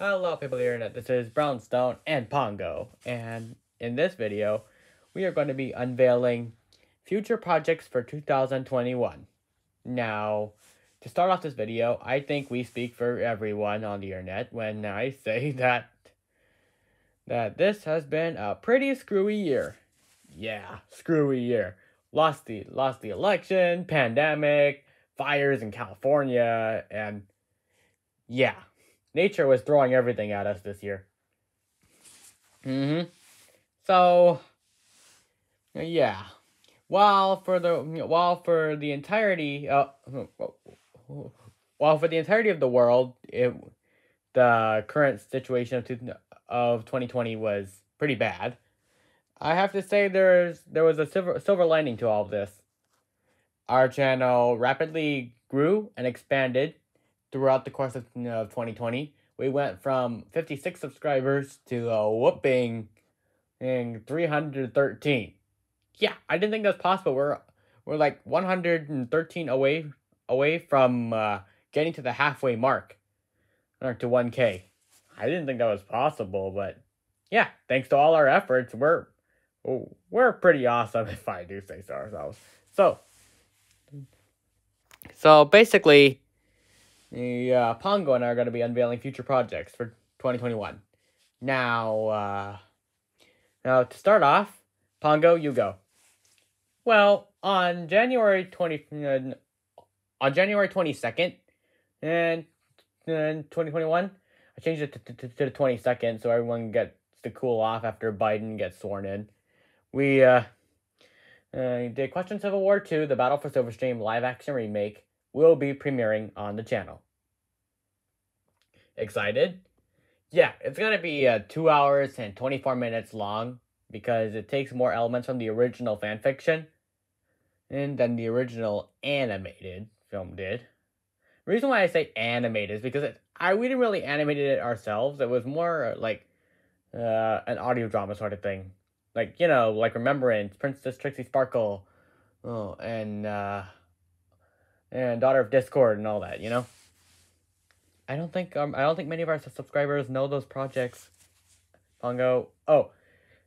Hello people of the internet, this is Brownstone and Pongo, and in this video, we are going to be unveiling future projects for 2021. Now, to start off this video, I think we speak for everyone on the internet when I say that this has been a pretty screwy year. Yeah, screwy year. Lost the election, pandemic, fires in California, and yeah, nature was throwing everything at us this year. So, yeah. While for the entirety of the world, the current situation of 2020 was pretty bad. I have to say there was a silver lining to all of this. Our channel rapidly grew and expanded throughout the course of 2020. We went from 56 subscribers to a whooping 313. Yeah, I didn't think that was possible. We're like 113 away from getting to the halfway mark, or to 1K. I didn't think that was possible, but yeah, thanks to all our efforts, we're pretty awesome, if I do say so ourselves. So basically, Pongo and I are going to be unveiling future projects for 2021. Now to start off, Pongo, you go. Well, on January 22nd, and 2021, I changed it to the 22nd so everyone gets to cool off after Biden gets sworn in. We did Question Civil War 2, The Battle for Silverstream live action remake will be premiering on the channel. Excited? Yeah, it's gonna be 2 hours and 24 minutes long because it takes more elements from the original fanfiction and than the original animated film did. The reason why I say animated is because we didn't really animate it ourselves. It was more like an audio drama sort of thing. Like, like Remembrance, Princess Trixie Sparkle, and Daughter of Discord and all that, I don't think many of our subscribers know those projects. Pongo.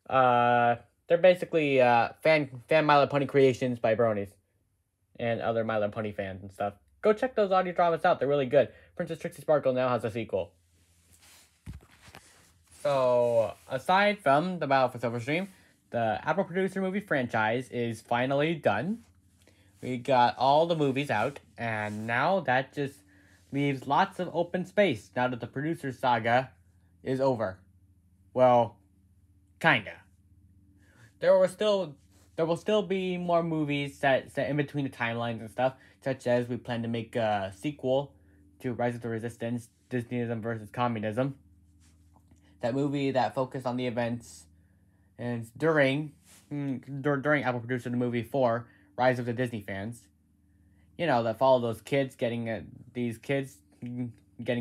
They're basically fan My Little Pony creations by bronies and other My Little Pony fans and stuff. Go check those audio dramas out. They're really good. Princess Trixie Sparkle now has a sequel. So, aside from The Battle for Silverstream, the Apple Producer movie franchise is finally done. We got all the movies out, and now that just leaves lots of open space now that the producer saga is over. Well, kinda. There will still be more movies set in between the timelines and stuff, such as we plan to make a sequel to Rise of the Resistance, Disneyism versus Communism. That movie that focused on the events and during Apple Producer the movie 4, Rise of the Disney Fans. That follow those kids getting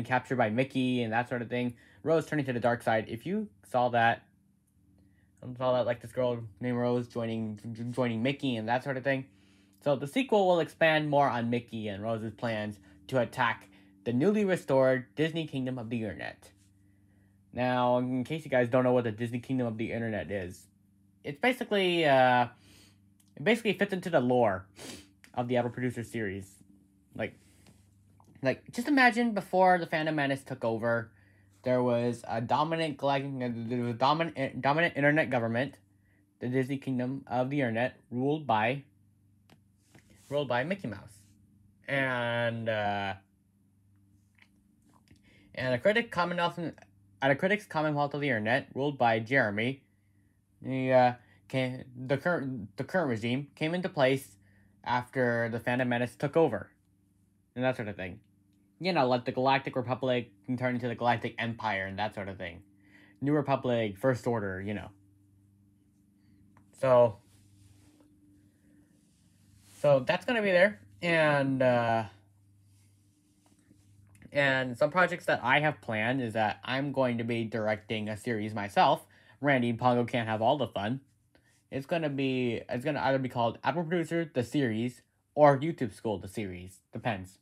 captured by Mickey and that sort of thing. Rose turning to the dark side. If you saw that, like this girl named Rose joining Mickey and that sort of thing. So the sequel will expand more on Mickey and Rose's plans to attack the newly restored Disney Kingdom of the Internet. Now, in case you guys don't know what the Disney Kingdom of the Internet is, it's basically it basically fits into the lore of the Apple Producer series. Like just imagine before the Phantom Menace took over, there was a dominant internet government, the Disney Kingdom of the Internet, ruled by Mickey Mouse, and a critics Commonwealth of the Internet ruled by Jeremy. The current regime came into place after the Phantom Menace took over, and that sort of thing. Like the Galactic Republic can turn into the Galactic Empire and that sort of thing. New Republic, First Order, So that's gonna be there, and some projects that I have planned is that I'm going to be directing a series myself. Randy and Pongo can't have all the fun. It's gonna either be called Apple Producer the series or YouTube School the series. Depends.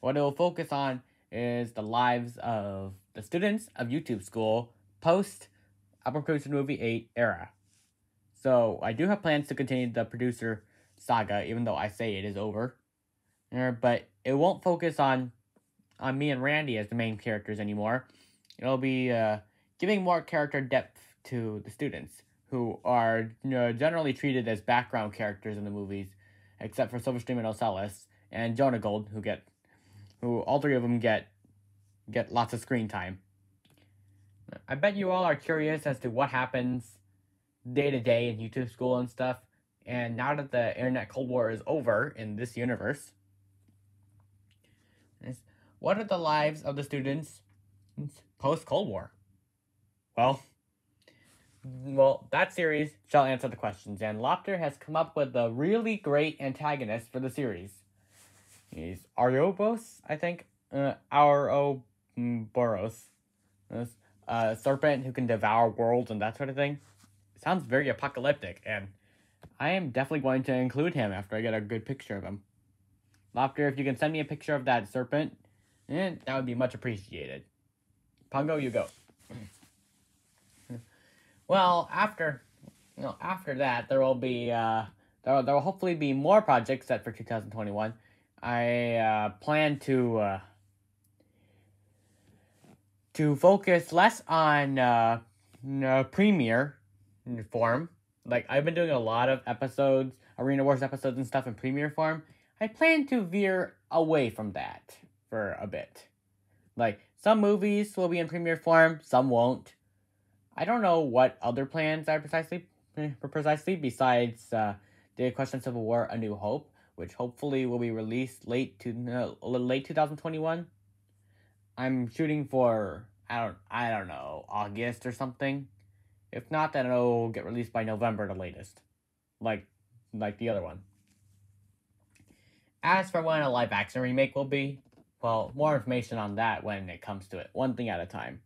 What it will focus on is the lives of the students of YouTube school post Apple Producer Movie 8 era. So I do have plans to continue the producer saga, even though I say it is over. But it won't focus on me and Randy as the main characters anymore. It'll be giving more character depth to the students, who are generally treated as background characters in the movies, except for Silverstream and Ocellus and Jonah Gold, who all three of them get lots of screen time. I bet you all are curious as to what happens day to day in YouTube school and stuff. And now that the internet Cold War is over in this universe, what are the lives of the students post Cold War? Well, that series shall answer the questions, and Lopter has come up with a really great antagonist for the series. He's Ariobos, I think. Ouroboros. A serpent who can devour worlds and that sort of thing. It sounds very apocalyptic, and I am definitely going to include him after I get a good picture of him. Lopter, if you can send me a picture of that serpent, that would be much appreciated. Pongo, you go. Well, after that, there will be there will hopefully be more projects set for 2021. I plan to focus less on premiere form. Like, I've been doing a lot of episodes, Arena Wars episodes and stuff in premiere form. I plan to veer away from that for a bit. Like, some movies will be in premiere form, some won't. I don't know what other plans are precisely besides the Question Civil War: A New Hope, which hopefully will be released late 2021. I'm shooting for I don't know, August or something. If not, then it'll get released by November the latest, like the other one. As for when a live action remake will be, well, more information on that when it comes to it, one thing at a time.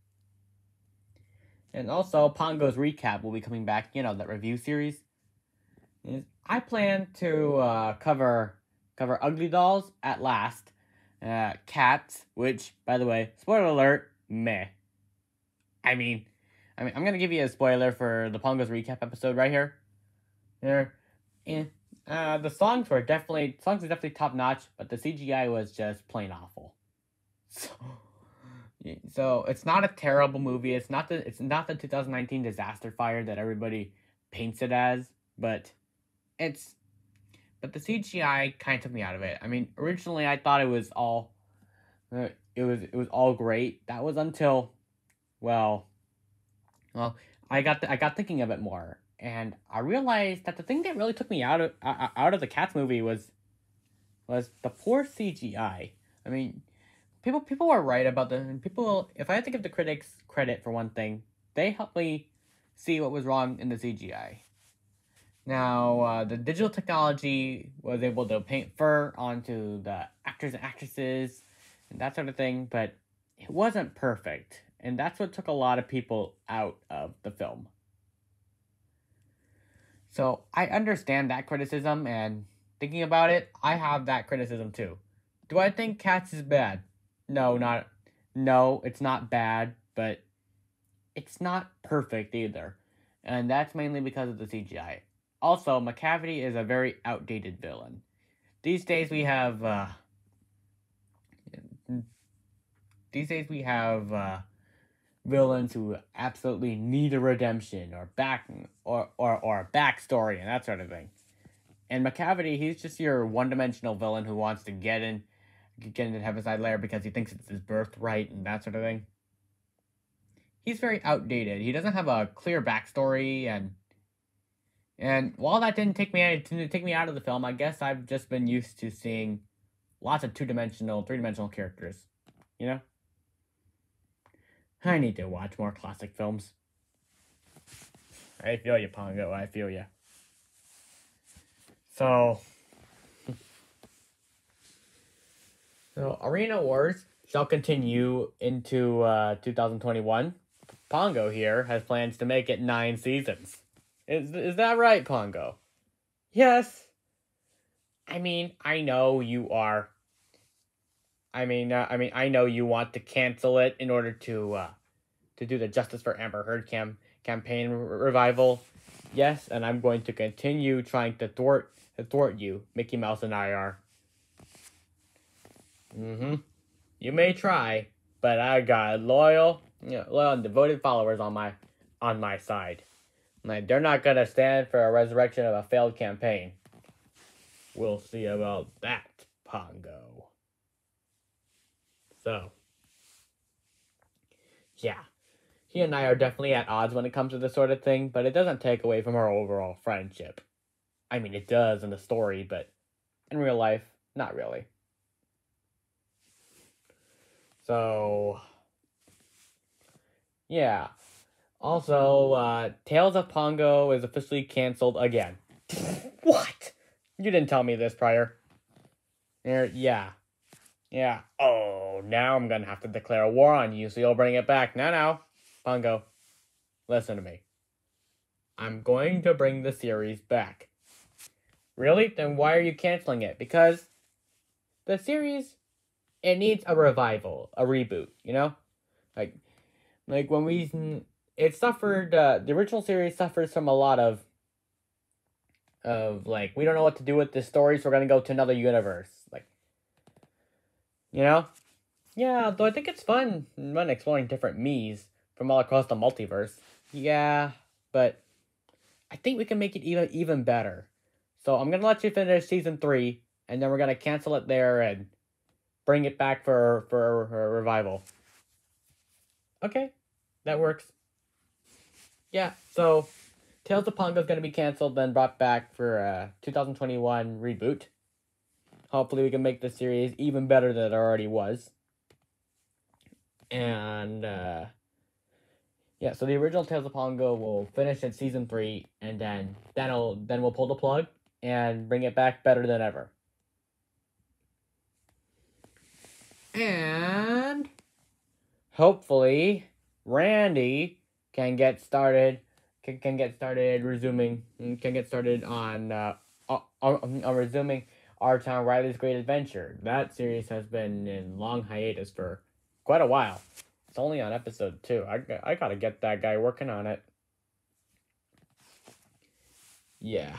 And also, Pongo's Recap will be coming back, that review series. I plan to cover Ugly Dolls at last, Cats, which, by the way, spoiler alert, meh. I mean, I'm gonna give you a spoiler for the Pongo's Recap episode right here. The songs were definitely top notch, but the CGI was just plain awful. So it's not a terrible movie. It's not the 2019 disaster fire that everybody paints it as, but the CGI kind of took me out of it. I mean, originally I thought it was all great. That was until, I got thinking of it more, and I realized that the thing that really took me out of the Cats movie was the poor CGI. I mean, people were right about people. If I had to give the critics credit for one thing, they helped me see what was wrong in the CGI. Now, the digital technology was able to paint fur onto the actors and actresses and that sort of thing, but it wasn't perfect, and that's what took a lot of people out of the film. So I understand that criticism, and thinking about it, I have that criticism too. Do I think Cats is bad? No, it's not bad, but it's not perfect either. And that's mainly because of the CGI. Also, McCavity is a very outdated villain. These days we have villains who absolutely need a redemption or a backstory and that sort of thing. And McCavity, he's just your one-dimensional villain who wants to get into Heaviside Lair because he thinks it's his birthright and that sort of thing. He's very outdated. He doesn't have a clear backstory, and while that didn't take me out of the film, I guess I've just been used to seeing lots of two-dimensional, three-dimensional characters. I need to watch more classic films. I feel you, Pongo. I feel you. So Arena Wars shall continue into 2021. Pongo here has plans to make it 9 seasons. Is that right, Pongo? Yes. I mean, I know you are I know you want to cancel it in order to do the Justice for Amber Heard campaign revival. Yes, and I'm going to continue trying to thwart you, Mickey Mouse and I are. Mm-hmm. You may try, but I got loyal and devoted followers on my side. Like, they're not gonna stand for a resurrection of a failed campaign. We'll see about that, Pongo. So, yeah. He and I are definitely at odds when it comes to this sort of thing, but it doesn't take away from our overall friendship. I mean, it does in the story, but in real life, not really. So, yeah. Also, Tales of Pongo is officially canceled again. What? You didn't tell me this prior. Yeah. Yeah. Oh, now I'm gonna have to declare a war on you, so you'll bring it back. Now. Pongo, listen to me. I'm going to bring the series back. Really? Then why are you canceling it? Because the series, it needs a revival, a reboot, you know? Like when it suffered, the original series suffers from a lot of like, we don't know what to do with this story, so we're gonna go to another universe. Like, you know? Yeah, though I think it's fun exploring different me's from all across the multiverse. Yeah, but I think we can make it even better. So I'm gonna let you finish season 3, and then we're gonna cancel it there and bring it back for a revival. Okay, that works. Yeah, so Tales of Pongo is gonna be canceled, then brought back for a 2021 reboot. Hopefully, we can make the series even better than it already was. And yeah, so the original Tales of Pongo will finish at season 3, and then we'll pull the plug and bring it back better than ever. And hopefully, Randy can get started. Can get started on resuming Our Town Riley's Great Adventure. That series has been in long hiatus for quite a while. It's only on episode 2. I gotta get that guy working on it. Yeah.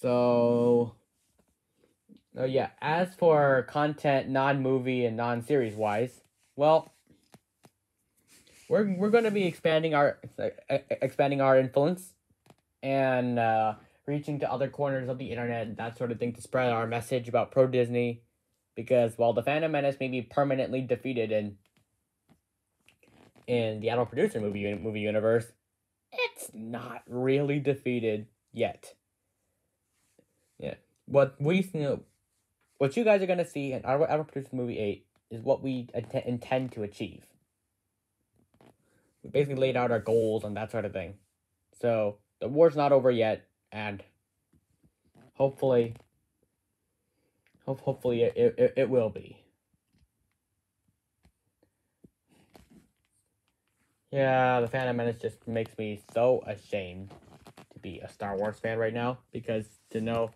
So, oh yeah. As for content, non-movie and non-series wise, well, we're going to be expanding our influence and reaching to other corners of the internet and that sort of thing to spread our message about pro Disney, because while the Phantom Menace may be permanently defeated in the adult producer movie universe, it's not really defeated yet. Yeah, what you guys are gonna see in our adult producer movie 8 is what we intend to achieve. We basically laid out our goals and that sort of thing. So the war's not over yet, and hopefully it will be. Yeah, the Phantom Menace just makes me so ashamed to be a Star Wars fan right now, because to know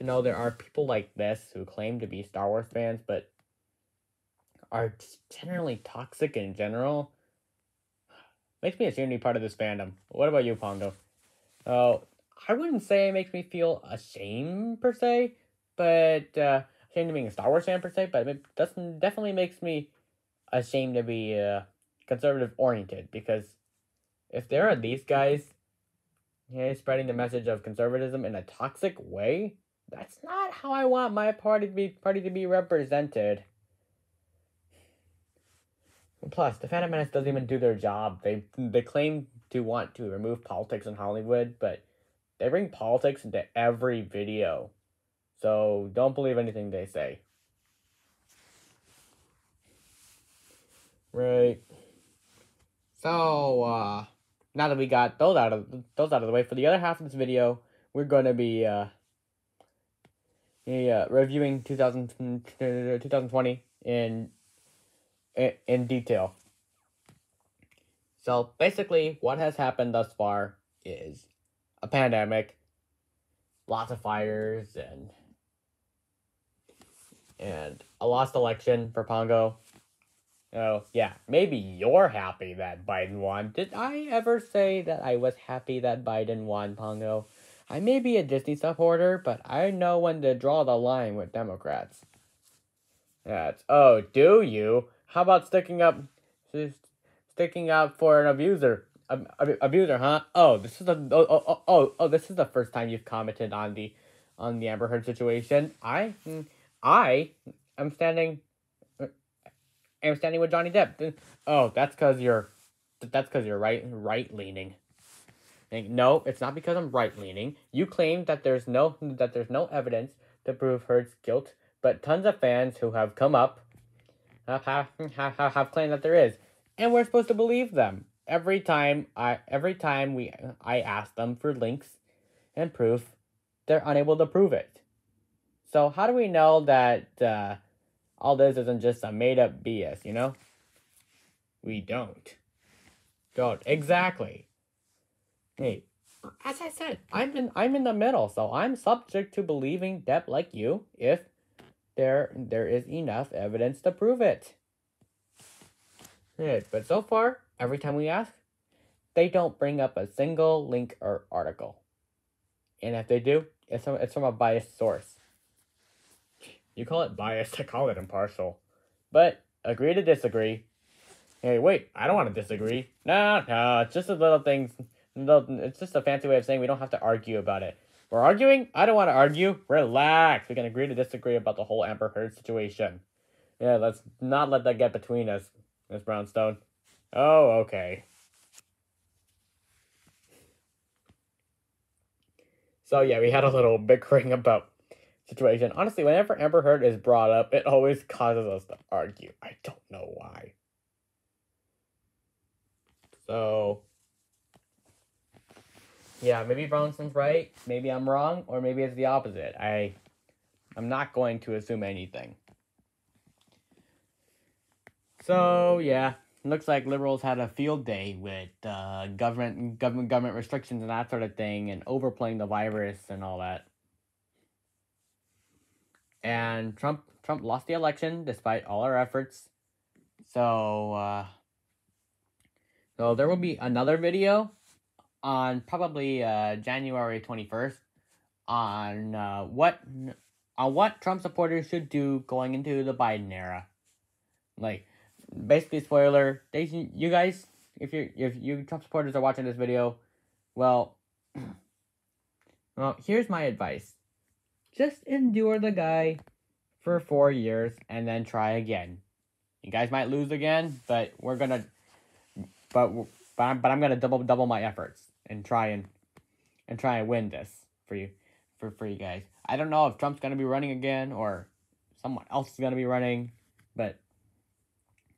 there are people like this who claim to be Star Wars fans but are generally toxic in general makes me ashamed to be part of this fandom. What about you, Pongo? Oh, I wouldn't say it makes me feel ashamed per se, but ashamed of being a Star Wars fan per se, but it definitely makes me ashamed to be conservative oriented, because if there are these guys spreading the message of conservatism in a toxic way, that's not how I want my party to be represented. Plus, the Phantom Menace doesn't even do their job. They claim to want to remove politics in Hollywood, but they bring politics into every video. So don't believe anything they say. Right. So now that we got those out of the way, for the other half of this video, we're going to be reviewing 2020 in detail. So basically, what has happened thus far is a pandemic, lots of fires, and and a lost election for Pongo. Oh, yeah, maybe you're happy that Biden won. Did I ever say that I was happy that Biden won, Pongo? I may be a Disney supporter, but I know when to draw the line with Democrats. Oh, do you? How about sticking up for an abuser? Abuser, huh? This is the first time you've commented on the Amber Heard situation. I am standing with Johnny Depp. Oh, that's because you're right leaning. No, it's not because I'm right leaning. You claim that there's no evidence to prove Heard's guilt, but tons of fans who have come up have claimed that there is, and we're supposed to believe them every time I ask them for links and proof, they're unable to prove it. So how do we know that all this isn't just a made up BS? We don't. Exactly. Hey, as I said, I'm in the middle, so I'm subject to believing Depp like you if there is enough evidence to prove it. Yeah, but so far, every time we ask, they don't bring up a single link or article. And if they do, it's from a biased source. You call it biased, I call it impartial. But agree to disagree. Hey, wait, I don't want to disagree. No, it's just a little things. It's just a fancy way of saying we don't have to argue about it. We're arguing? I don't want to argue. Relax. We can agree to disagree about the whole Amber Heard situation. Yeah, let's not let that get between us, Miss Brownstone. Oh, okay. So yeah, we had a little bickering about situation. Honestly, whenever Amber Heard is brought up, it always causes us to argue. I don't know why. So yeah, maybe Brownson's right, maybe I'm wrong, or maybe it's the opposite. I'm not going to assume anything. So yeah, looks like liberals had a field day with government restrictions and that sort of thing, and overplaying the virus and all that. And Trump lost the election despite all our efforts. So there will be another video on probably January 21st on what Trump supporters should do going into the Biden era. Like, basically, spoiler, you guys, if you Trump supporters are watching this video, well, here's my advice. Just endure the guy for 4 years and then try again. You guys might lose again, but I'm gonna double my efforts and try and win this for you guys. I don't know if Trump's gonna be running again or someone else is gonna be running, but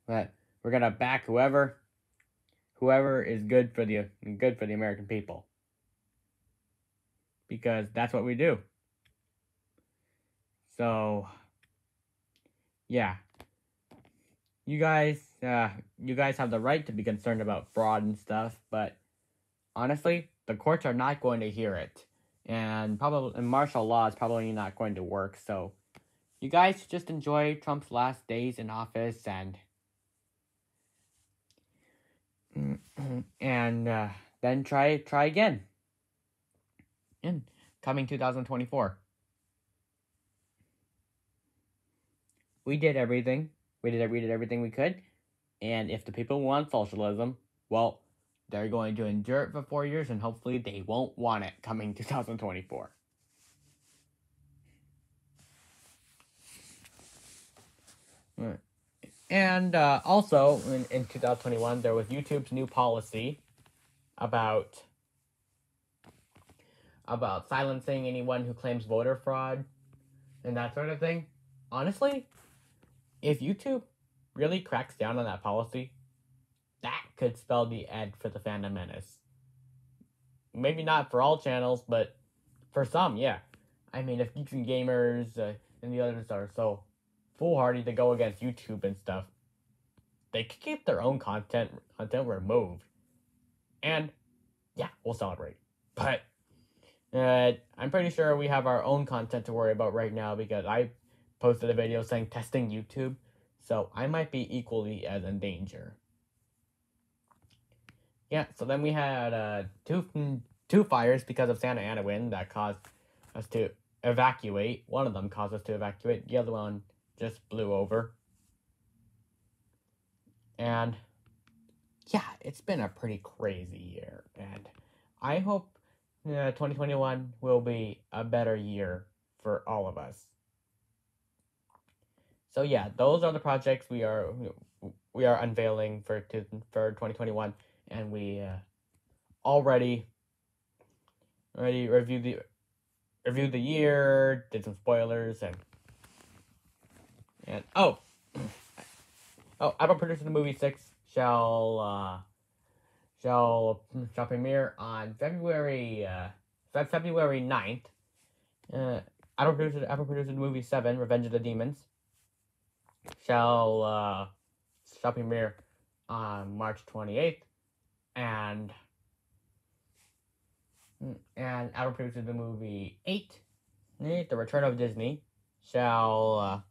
we're gonna back whoever is good for the American people, because that's what we do. So yeah, you guys have the right to be concerned about fraud and stuff, but honestly, the courts are not going to hear it, and martial law is probably not going to work. So you guys just enjoy Trump's last days in office and then try again in coming 2024. We did everything. We did everything we could, and if the people want socialism, well, they're going to endure it for 4 years, and hopefully they won't want it coming 2024. And also, in 2021, there was YouTube's new policy about silencing anyone who claims voter fraud and that sort of thing. Honestly, if YouTube really cracks down on that policy, that could spell the end for the Phantom Menace. Maybe not for all channels, but for some, yeah. I mean, if Geeks and Gamers and the others are so foolhardy to go against YouTube and stuff, they could keep their own content removed. And, yeah, we'll celebrate. But I'm pretty sure we have our own content to worry about right now, because I posted a video saying testing YouTube, so I might be equally as in danger. Yeah, so then we had two fires because of Santa Ana wind that caused us to evacuate. One of them caused us to evacuate. The other one just blew over. And yeah, it's been a pretty crazy year. And I hope 2021 will be a better year for all of us. So yeah, those are the projects we are unveiling for 2021, and we already reviewed the year, did some spoilers, and Apple producing the movie 6 shall premiere on February 9th. Apple produced the movie 7, Revenge of the Demons, shall premiere on March 28th, and Apple produced the movie 8, The Return of Disney, shall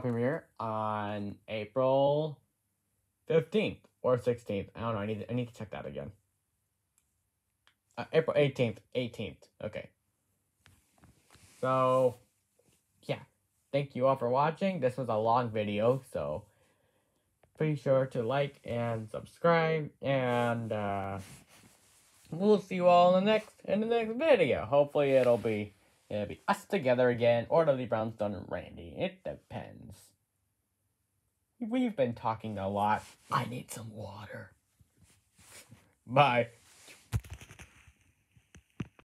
premiere on April 15th or 16th. I don't know. I need to check that again. April 18th. Okay. So, yeah. Thank you all for watching. This was a long video, so be sure to like and subscribe, and we'll see you all in the next video. Hopefully it'll be us together again, or it'll be Brownstone and Randy. It depends. We've been talking a lot. I need some water. Bye.